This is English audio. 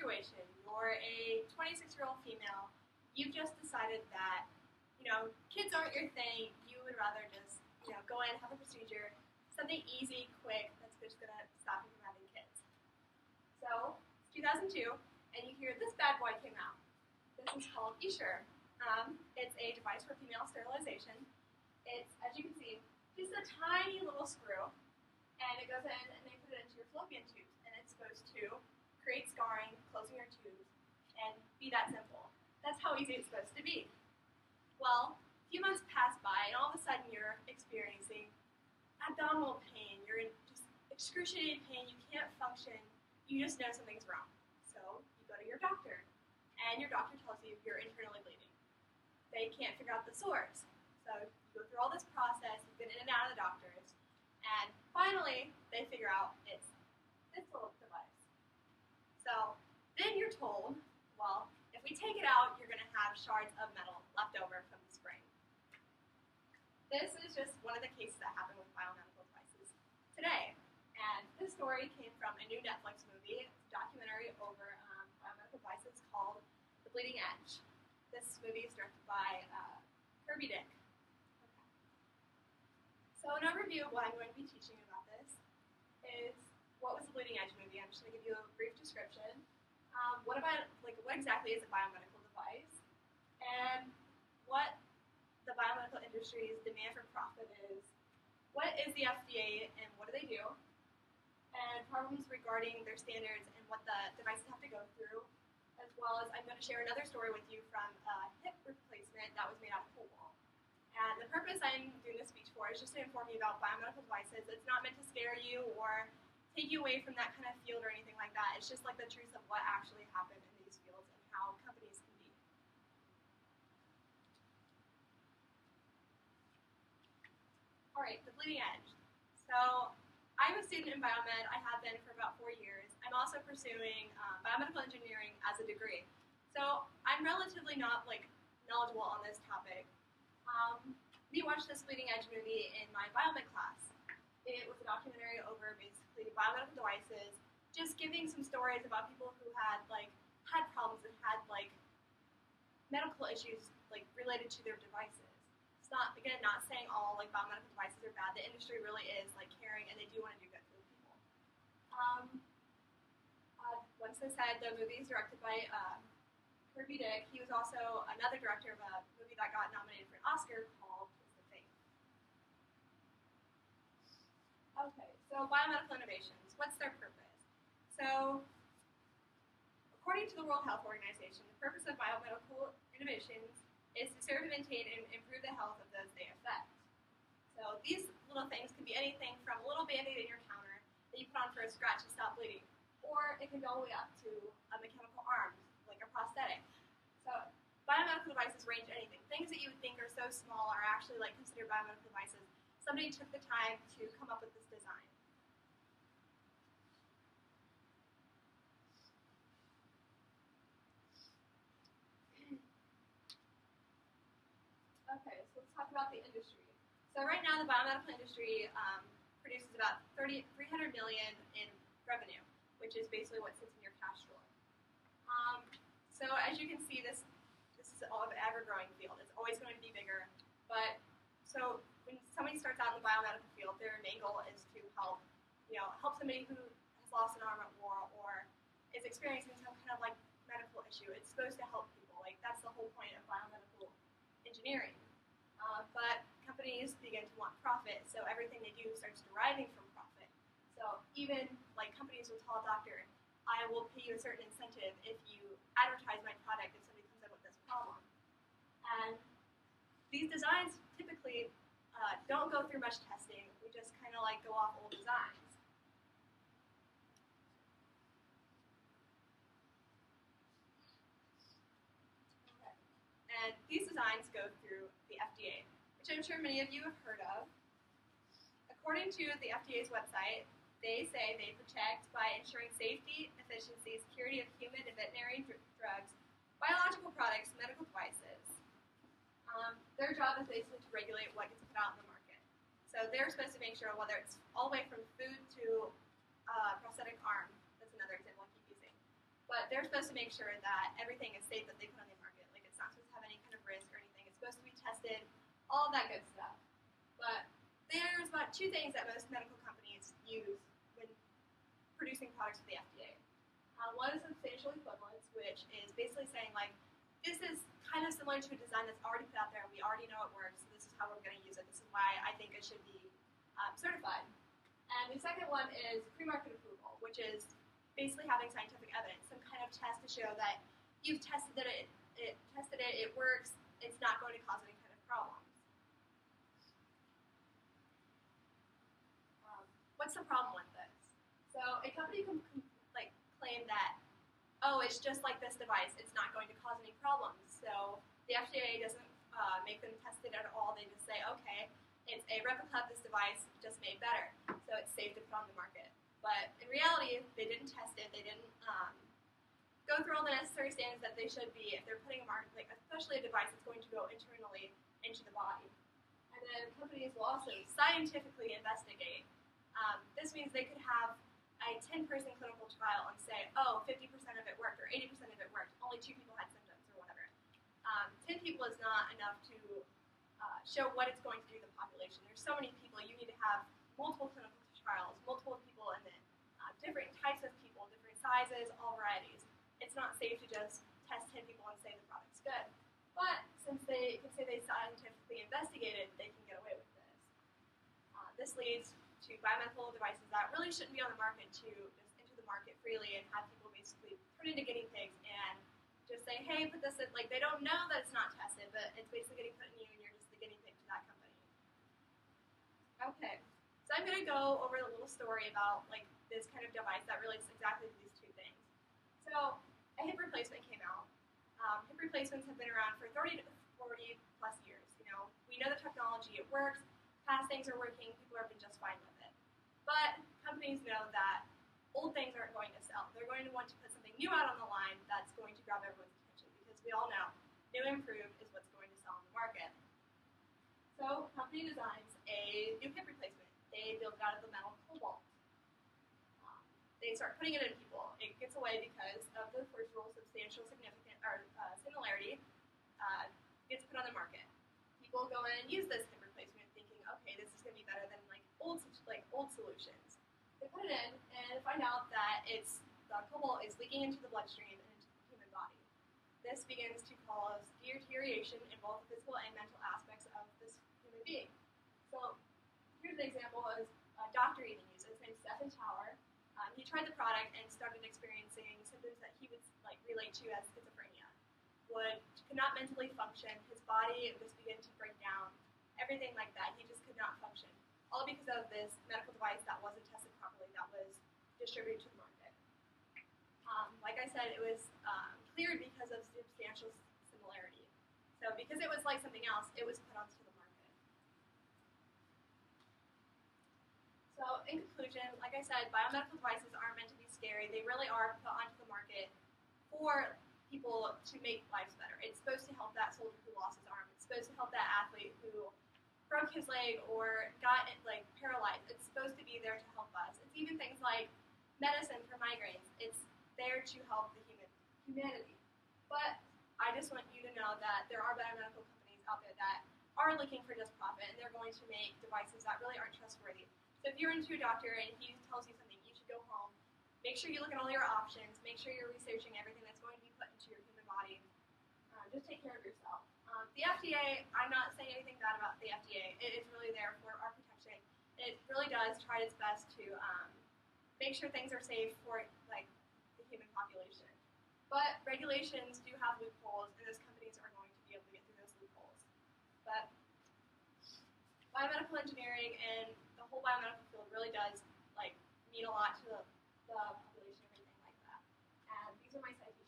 situation. You're a 26-year-old female. You've just decided that, kids aren't your thing. You would rather just, go in, have a procedure, something easy, quick, that's just going to stop you from having kids. So, it's 2002, and you hear this bad boy came out. This is called Essure. It's a device for female sterilization. It's, as you can see, just a tiny little screw, and it goes in and they put it into your fallopian tubes, and it's supposed to create scarring, closing your tubes, and be that simple. That's how easy it's supposed to be. Well, a few months pass by, and all of a sudden you're experiencing abdominal pain. You're in just excruciating pain. You can't function. You just know something's wrong. So you go to your doctor, and your doctor tells you you're internally bleeding. They can't figure out the source. So you go through all this process. You've been in and out of the doctors, and finally they figure out it's this little device. So then you're told, well, if we take it out, you're going to have shards of metal left over from the spring. This is just one of the cases that happen with biomedical devices today. And this story came from a new Netflix movie, it's a documentary over biomedical devices called The Bleeding Edge. This movie is directed by Kirby Dick. Okay. So an overview of what I'm going to be teaching about this is what was the Bleeding Edge movie. I'm just going to give you a brief description. What exactly is a biomedical device, and what the biomedical industry's demand for profit is, what is the FDA and what do they do, and problems regarding their standards and what the devices have to go through, as well as I'm going to share another story with you from a hip replacement that was made out of pool wall. And the purpose I'm doing this speech for is just to inform you about biomedical devices. It's not meant to scare you or take you away from that kind of field or anything like that. It's just like the truth of what actually happened in these fields and how companies can be. All right, the bleeding edge. So I'm a student in biomed. I have been for about 4 years. I'm also pursuing biomedical engineering as a degree. So I'm relatively not knowledgeable on this topic. We watched this Bleeding Edge movie in my biomed class. It was a documentary over basically biomedical devices, just giving some stories about people who had problems and had medical issues related to their devices. It's not saying all biomedical devices are bad. The industry really is caring, and they do want to do good for the people. Once I said, the movie is directed by Kirby Dick. He was also another director of a movie that got nominated for an Oscar called Twist of Fate. Okay, so biomedical innovations, what's their purpose? So, according to the World Health Organization, the purpose of biomedical innovations is to serve, maintain, and improve the health of those they affect. So these little things could be anything from a little Band-Aid in your counter that you put on for a scratch to stop bleeding, or it can go all the way up to a mechanical arm, like a prosthetic. So biomedical devices range anything. Things that you would think are so small are actually considered biomedical devices. Somebody took the time to come up with this design. Okay, so let's talk about the industry. So right now the biomedical industry produces about $300 million in revenue, which is basically what sits in your cash drawer. So as you can see, this is an ever-growing field. It's always going to be bigger. But so when somebody starts out in the biomedical field, their main goal is to help somebody who has lost an arm at war or is experiencing some kind of medical issue. It's supposed to help people. That's the whole point of biomedical engineering. But companies begin to want profit, so everything they do starts deriving from profit. So even companies will tell a doctor, I will pay you a certain incentive if you advertise my product if somebody comes up with this problem. And these designs typically don't go through much testing. We just kind of go off old designs. Okay. And these designs go through the FDA, which I'm sure many of you have heard of. According to the FDA's website, they say they protect by ensuring safety, efficiency, security of human and veterinary drugs, biological products, medical devices. Their job is basically to regulate what gets put out in the market. So they're supposed to make sure whether it's all the way from food to prosthetic arm, that's another example I keep using, but they're supposed to make sure that everything is safe that they put on the market. Like it's not supposed to have any kind of risk or anything. It's supposed to be tested, all of that good stuff. But there's about two things that most medical companies use when producing products for the FDA. One is substantial equivalence, which is basically saying like, this is kind of similar to a design that's already put out there. We already know it works. So this is how we're going to use it. This is why I think it should be certified. And the second one is pre-market approval, which is basically having scientific evidence, some kind of test to show that you've tested that it works, it's not going to cause any kind of problems. What's the problem with this? So a company can claim that, oh, it's just like this device, it's not going to cause any problems. So the FDA doesn't make them test it at all. They just say, okay, it's a replica of this device, just made better, so it's safe to put on the market. But in reality, they didn't test it. They didn't go through all the necessary standards that they should be if they're putting a market, like especially a device that's going to go internally into the body. And then companies will also scientifically investigate. This means they could have a 10-person clinical trial and say, oh, 50% of it worked or 80% of it worked. Only 2 people had symptoms or whatever. 10 people is not enough to show what it's going to do to the population. There's so many people. You need to have multiple clinical trials, multiple people, and then different types of people, different sizes, all varieties. It's not safe to just test 10 people and say the product's good. But since they can say they scientifically investigated, they can get away with this. This leads to biomedical devices that really shouldn't be on the market to just enter the market freely and have people basically turn into guinea pigs and just say, hey, put this in. Like, they don't know that it's not tested, but it's basically getting put in you and you're just the guinea pig to that company. Okay, so I'm going to go over a little story about like this kind of device that relates exactly to these two things. So a hip replacement came out. Hip replacements have been around for 30 to 40 plus years. You know, we know the technology, it works. Past things are working, people have been just fine with it. But companies know that old things aren't going to sell. They're going to want to put something new out on the line that's going to grab everyone's attention because we all know new and improved is what's going to sell on the market. So company designs a new hip replacement. They build it out of the metal cobalt. They start putting it in people. It gets away because of the first rule, substantial similarity, gets put on the market. People go in and use this hip replacement thinking, okay, this is going to be better than old solutions. They put it in and find out that the cobalt is leaking into the bloodstream and into the human body. This begins to cause deterioration in both the physical and mental aspects of this human being. So here's an example of a doctor even uses. His name's Stephen Tower. He tried the product and started experiencing symptoms that he would relate to as schizophrenia. Could not mentally function. His body just began to break down. Everything like that. He just could not function. All because of this medical device that wasn't tested properly, that was distributed to the market. Like I said, it was cleared because of substantial similarity. So because it was like something else, it was put onto the market. So in conclusion, like I said, biomedical devices aren't meant to be scary. They really are put onto the market for people to make lives better. It's supposed to help that soldier who lost his arm. It's supposed to help that athlete who broke his leg or got paralyzed. It's supposed to be there to help us. It's even things like medicine for migraines. It's there to help the humanity. But I just want you to know that there are biomedical companies out there that are looking for just profit, and they're going to make devices that really aren't trustworthy. So if you're into a doctor and he tells you something, you should go home. Make sure you look at all your options. Make sure you're researching everything that's going to be put into your human body. Just take care of yourself. The FDA, I'm not saying anything bad about the FDA. It is really there for our protection. It really does try its best to make sure things are safe for the human population. But regulations do have loopholes, and those companies are going to be able to get through those loopholes. But biomedical engineering and the whole biomedical field really does mean a lot to the population and everything like that. And these are my citations.